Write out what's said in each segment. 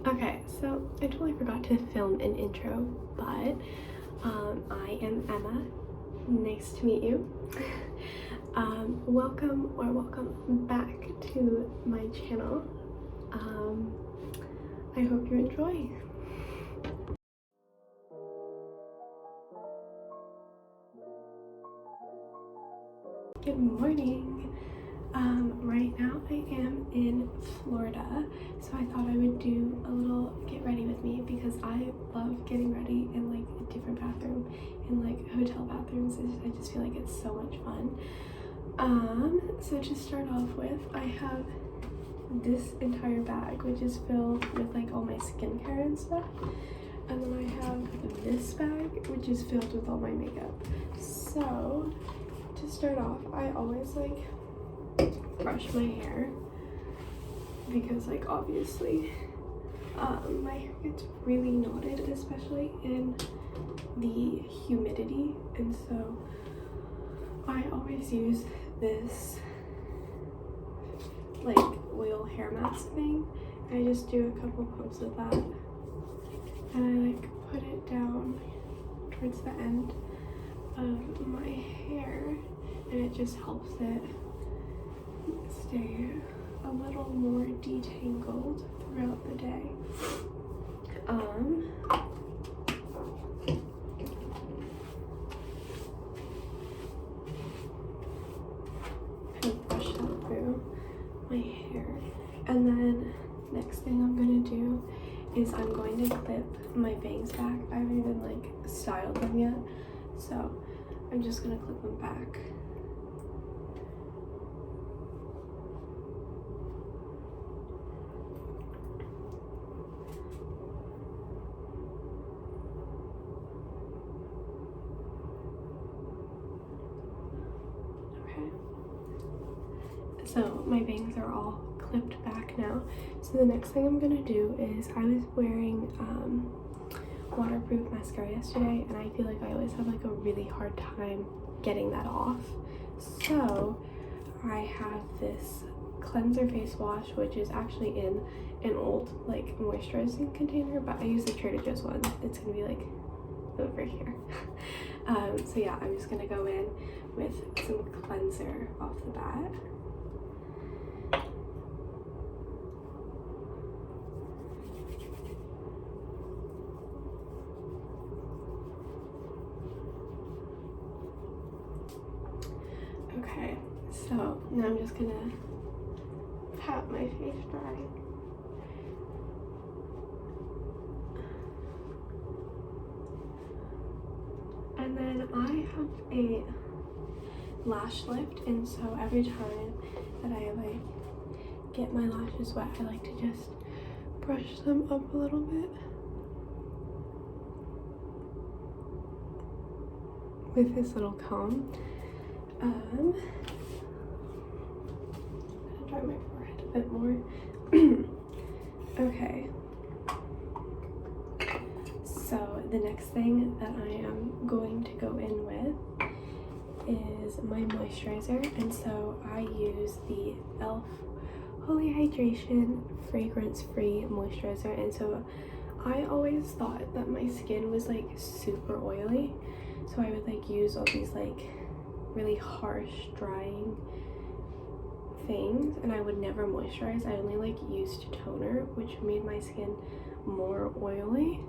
Okay, so I totally forgot to film an intro, but I am Emma. Nice to meet you. Welcome back to my channel. I hope you enjoy. Good morning. Right now I am in Florida, so I thought I would do a little get ready with me because I love getting ready in like a different bathroom, in like hotel bathrooms. I just feel like it's so much fun. So to start off with, I have this entire bag, which is filled with like all my skincare and stuff. And then I have this bag, which is filled with all my makeup. So to start off, I always like brush my hair because like obviously my hair gets really knotted, especially in the humidity, and so I always use this like oil hair mask thing. I just do a couple pumps of that and I like put it down towards the end of my hair, and it just helps it stay a little more detangled throughout the day. Kind of brush that through my hair, and then next thing I'm gonna do is I'm going to clip my bangs back. I haven't even like styled them yet, so I'm just gonna clip them back. So my bangs are all clipped back now. So the next thing I'm gonna do is, I was wearing waterproof mascara yesterday, and I feel like I always have like a really hard time getting that off. So I have this cleanser face wash, which is actually in an old like moisturizing container, but I use the Trader Joe's one. It's gonna be like over here. So yeah, I'm just gonna go in with some cleanser off the bat. Okay, so now I'm just gonna pat my face dry. And then I have a lash lift, and so every time that I like get my lashes wet, I like to just brush them up a little bit with this little comb. I'm gonna dry my forehead a bit more. Okay. So the next thing that I am going to go in with is my moisturizer, and so I use the e.l.f. Holy Hydration fragrance-free moisturizer. And so I always thought that my skin was like super oily, so I would like use all these like really harsh drying things, and I would never moisturize. I only like used toner, which made my skin more oily.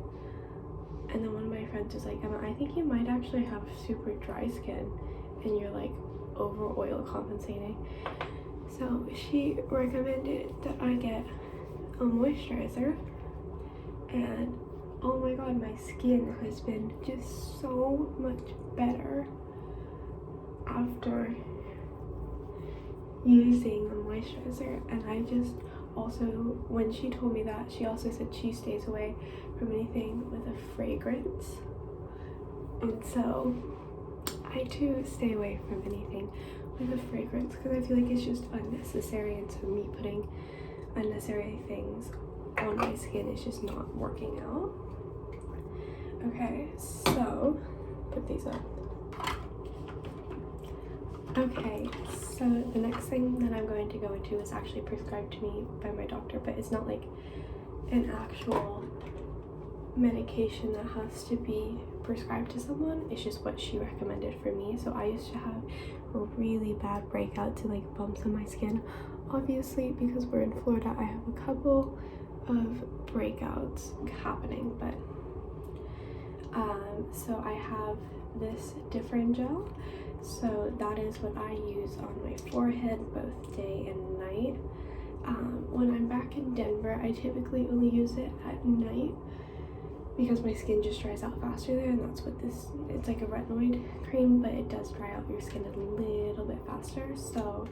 And then one of my friends was like, Emma, I think you might actually have super dry skin and you're like over oil compensating. So she recommended that I get a moisturizer, and oh my god, my skin has been just so much better after using a moisturizer. And I just also, when she told me that, she also said she stays away from anything with a fragrance, and so I too stay away from anything with a fragrance because I feel like it's just unnecessary, and so me putting unnecessary things on my skin is just not working out. Okay, so put these up. Okay, so the next thing that I'm going to go into is actually prescribed to me by my doctor, but it's not like an actual medication that has to be prescribed to someone. It's just what she recommended for me. So I used to have a really bad breakouts and like bumps on my skin. Obviously, because we're in Florida, I have a couple of breakouts happening, but so I have this different gel. So that is what I use on my forehead both day and night. When I'm back in Denver, I typically only use it at night because my skin just dries out faster there, and that's what this, it's like a retinoid cream, but it does dry out your skin a little bit faster. So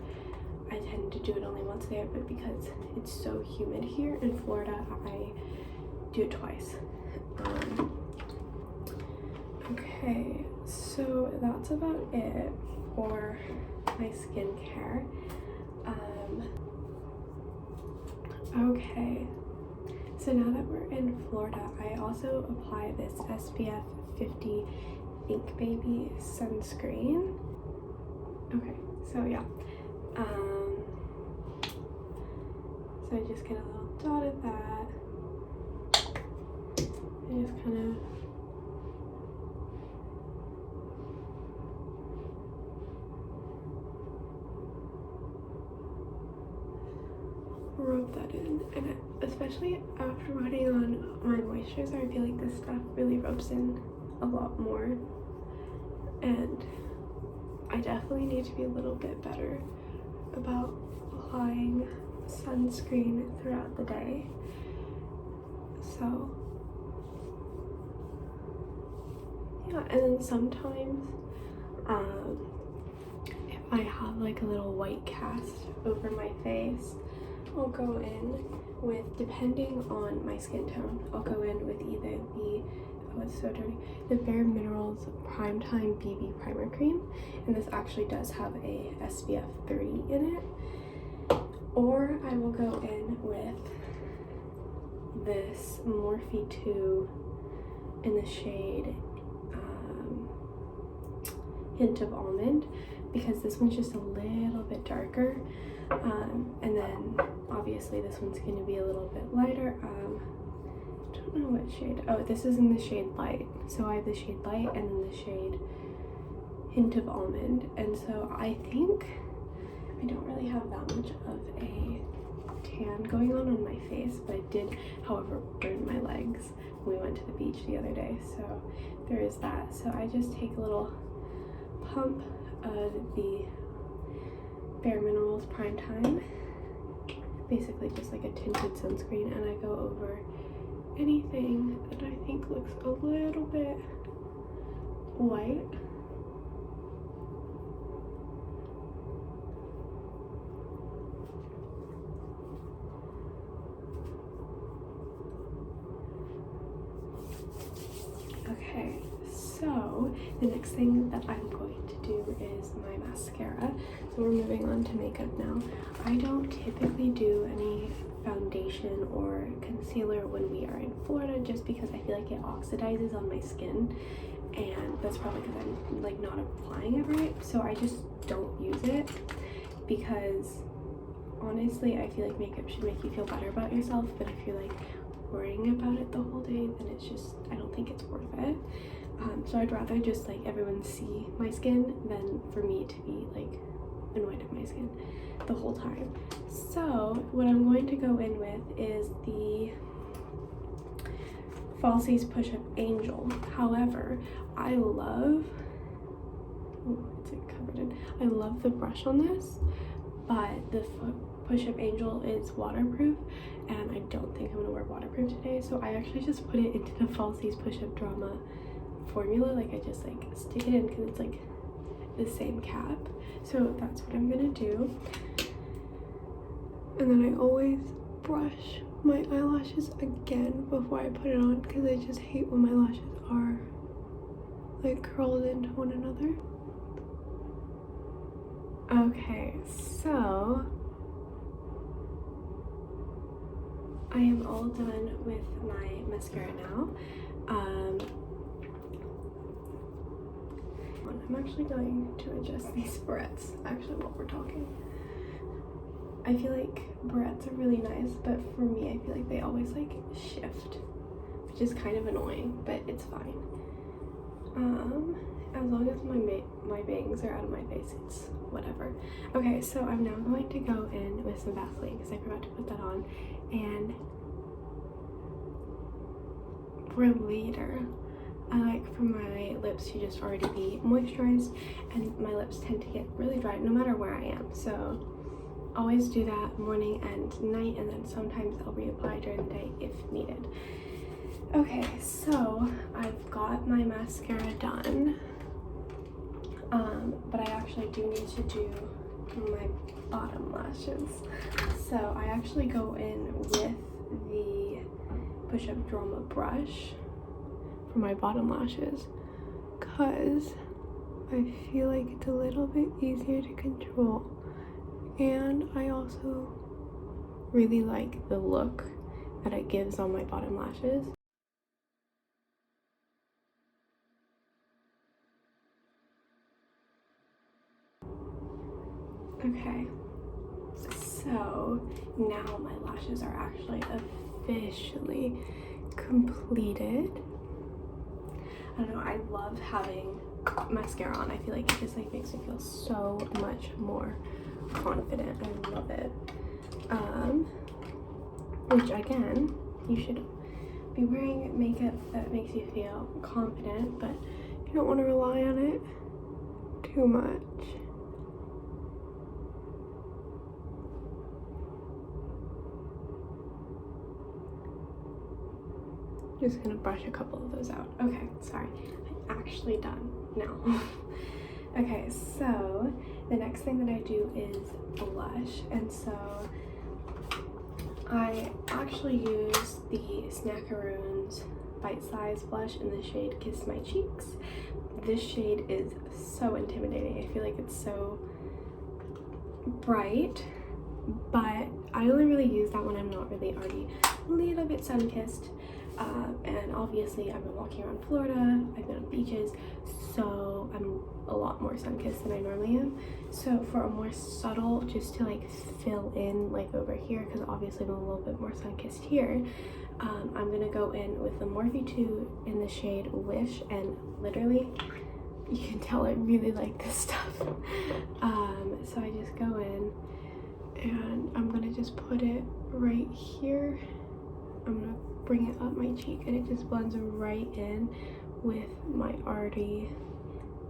I tend to do it only once there, but because it's so humid here in Florida, I do it twice. Okay, so that's about it for my skincare. Okay, so now that we're in Florida, I also apply this SPF 50 Think Baby sunscreen. Okay, so yeah. So I just get a little dot of that. I just kind of rub that in, and especially after putting on my moisturizer, I feel like this stuff really rubs in a lot more, and I definitely need to be a little bit better about applying sunscreen throughout the day. So yeah, and then sometimes if I have like a little white cast over my face, I'll go in with, depending on my skin tone, I'll go in with either the, oh it's so dirty, the Bareminerals Primetime BB Primer Cream, and this actually does have a SPF 30 in it, or I will go in with this Morphe 2 in the shade Hint of Almond, because this one's just a little bit darker. And then obviously this one's going to be a little bit lighter. I don't know what shade. Oh, this is in the shade Light. So I have the shade Light and then the shade Hint of Almond. And so I think I don't really have that much of a tan going on my face, but I did, however, burn my legs when we went to the beach the other day. So there is that. So I just take a little pump of the Bareminerals Primetime, basically just like a tinted sunscreen, and I go over anything that I think looks a little bit white. Okay, so the next thing that I'm going to do is my mascara. So we're moving on to makeup now. I don't typically do any foundation or concealer when we are in Florida, just because I feel like it oxidizes on my skin, and that's probably because I'm like not applying it right. So I just don't use it, because honestly I feel like makeup should make you feel better about yourself, but if you're like worrying about it the whole day, then it's just, I don't think it's worth it. So I'd rather just like everyone see my skin than for me to be like annoyed at my skin the whole time. So what I'm going to go in with is the Falsies Push-Up Angel. However, I love, I love the brush on this, but the Push-Up Angel is waterproof, and I don't think I'm gonna wear waterproof today, so I actually just put it into the Falsies Push-Up Drama formula. Like I just like stick it in because it's like the same cap. So that's what I'm gonna do. And then I always brush my eyelashes again before I put it on, because I just hate when my lashes are like curled into one another. Okay, so I am all done with my mascara now. I'm actually going to adjust these barrettes actually while we're talking. I feel like barrettes are really nice, but for me, I feel like they always like shift, which is kind of annoying, but it's fine. As long as my bangs are out of my face, it's whatever. Okay, so I'm now going to go in with some Vaseline because I forgot to put that on, and for later, I like for my lips to just already be moisturized, and my lips tend to get really dry no matter where I am, so always do that morning and night, and then sometimes I'll reapply during the day if needed. Okay, so I've got my mascara done, but I actually do need to do my bottom lashes. So I actually go in with the Push-Up Drama brush for my bottom lashes because I feel like it's a little bit easier to control, and I also really like the look that it gives on my bottom lashes. Okay, so now my lashes are actually officially completed. I don't know, I love having mascara on. I feel like it just like makes me feel so much more confident. I love it. Which again, you should be wearing makeup that makes you feel confident, but you don't want to rely on it too much. Just gonna brush a couple of those out. Okay, sorry, I'm actually done now. Okay, so the next thing that I do is blush, and so I actually use the Snackaroons Bite Size blush in the shade Kiss My Cheeks. This shade is so intimidating. I feel like it's so bright, but I only really use that when I'm not really already a little bit sun-kissed. And obviously I've been walking around Florida, I've been on beaches, so I'm a lot more sun-kissed than I normally am. So for a more subtle, just to like fill in like over here, because obviously I'm a little bit more sun-kissed here, I'm gonna go in with the Morphe 2 in the shade Wish, and literally you can tell I really like this stuff. So I just go in and I'm gonna just put it right here. I'm gonna bring it up my cheek, and it just blends right in with my already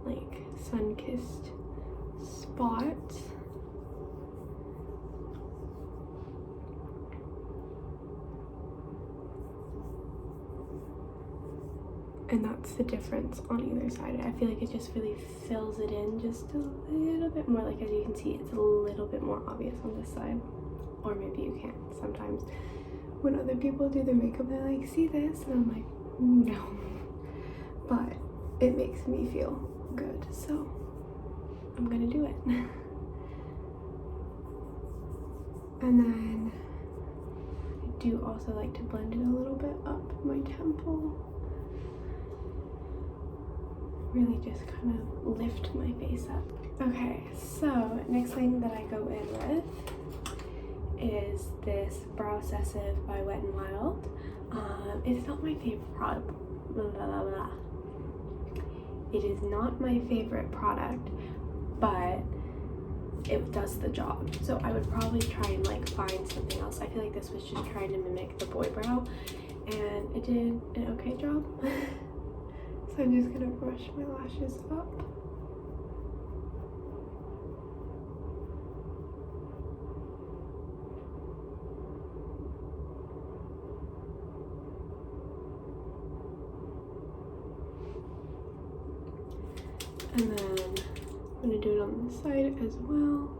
like sun-kissed spots. And that's the difference on either side. I feel like it just really fills it in just a little bit more. Like as you can see, it's a little bit more obvious on this side, or maybe you can't. Sometimes when other people do their makeup, they're like, see this? And I'm like, no. But it makes me feel good, so I'm gonna do it. And then I do also like to blend it a little bit up my temple. Really just kind of lift my face up. Okay, so next thing that I go in with is this Brow Obsessive by Wet n Wild. It's not my favorite product. It is not my favorite product, but it does the job. So I would probably try and like find something else. I feel like this was just trying to mimic the boy brow, and it did an okay job. So I'm just gonna brush my lashes up. And then I'm gonna do it on the side as well.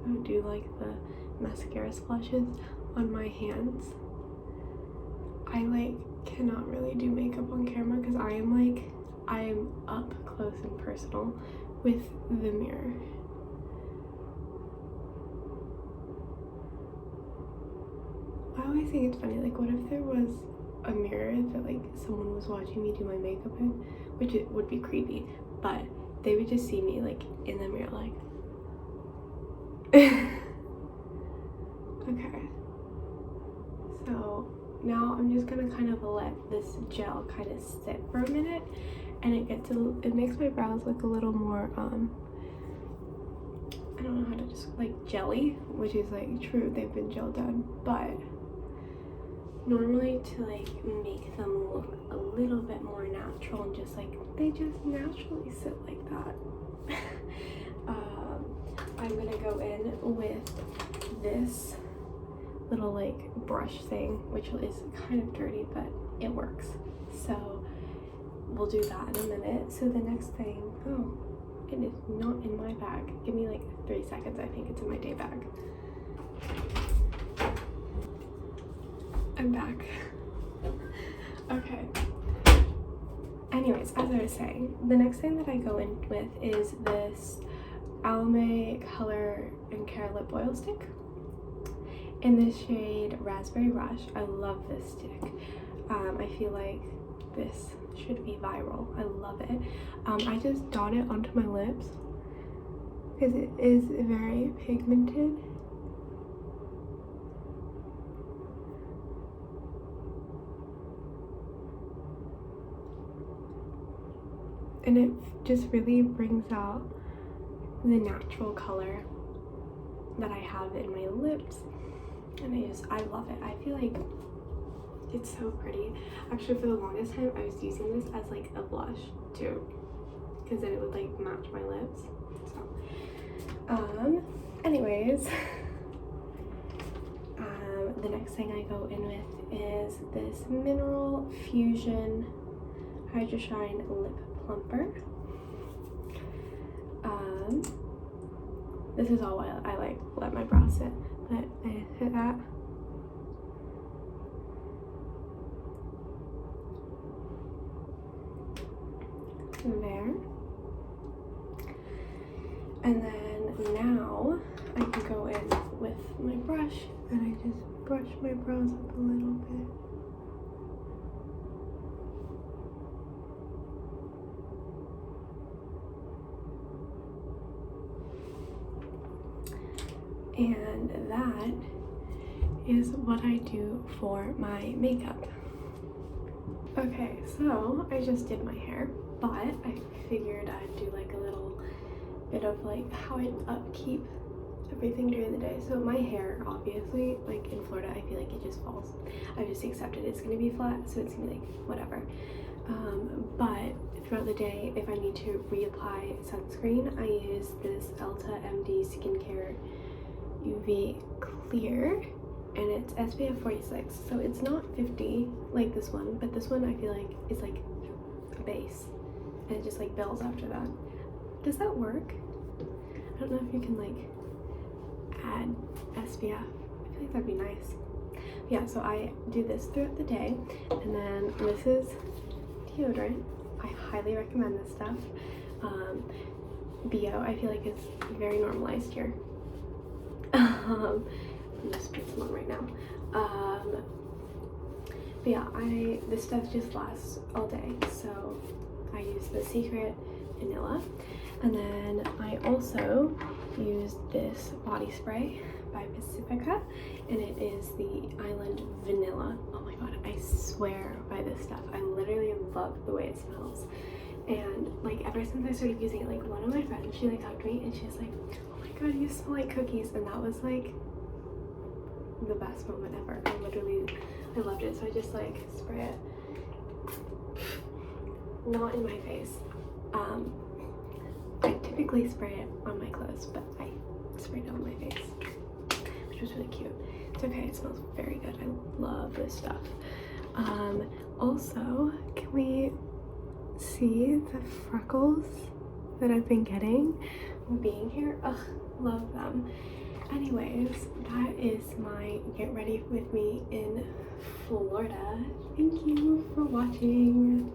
I do like the mascara splashes on my hands. I like cannot really do makeup on camera because I am up close and personal with the mirror. I always think it's funny, like what if there was a mirror that like someone was watching me do my makeup in, which it would be creepy, but they would just see me like in the mirror like Okay, so now I'm just gonna kind of let this gel kind of sit for a minute, and it makes my brows look a little more I don't know how to just like jelly, which is like true, they've been gel done, but normally to like make them look a little bit more natural and just like they just naturally sit like that. I'm gonna go in with this little like brush thing, which is kind of dirty, but it works. So we'll do that in a minute. So the next thing, oh, it is not in my bag. Give me like 3 seconds. I think it's in my day bag. I'm back. Okay. Anyways, as I was saying, the next thing that I go in with is this Almay Color and Care Lip Oil Stick in the shade Raspberry Rush. I love this stick. I feel like this should be viral. I love it. I just dot it onto my lips because it is very pigmented. And it just really brings out the natural color that I have in my lips. And I love it. I feel like it's so pretty. Actually, for the longest time, I was using this as like a blush too, because then it would like match my lips. So, anyways, the next thing I go in with is this Mineral Fusion Hydra Shine Lip Plumper. This is all I like let my brows sit, but I hit that. There. And then now I can go in with my brush and I just brush my brows up a little bit. And that is what I do for my makeup. Okay, so I just did my hair, but I figured I'd do like a little bit of like how I upkeep everything during the day. So my hair, obviously, like in Florida, I feel like it just falls. I just accepted it's gonna be flat, so it's gonna be like whatever. But throughout the day, if I need to reapply sunscreen, I use this Elta MD Skincare UV Clear, and it's SPF 46, so it's not 50 like this one, but this one I feel like is like a base, and it just like builds after that. Does that work? I don't know if you can like add SPF. I feel like that'd be nice. Yeah, so I do this throughout the day, and then this is deodorant. I highly recommend this stuff. BO, I feel like it's very normalized here. I'm just putting some on right now. But yeah, this stuff just lasts all day, so I use the Secret Vanilla, and then I also use this body spray by Pacifica, and it is the Island Vanilla. Oh my god, I swear by this stuff. I literally love the way it smells, and like ever since I started using it, like one of my friends, she like hugged me and she's like, oh my god, you smell like cookies, and that was like the best moment ever. I loved it. So I just like spray it, not in my face. I typically spray it on my clothes, but I sprayed it on my face, which was really cute. It's okay, it smells very good. I love this stuff. Also, can we see the freckles that I've been getting being here? Ugh, love them. Anyways, that is my get ready with me in Florida. Thank you for watching.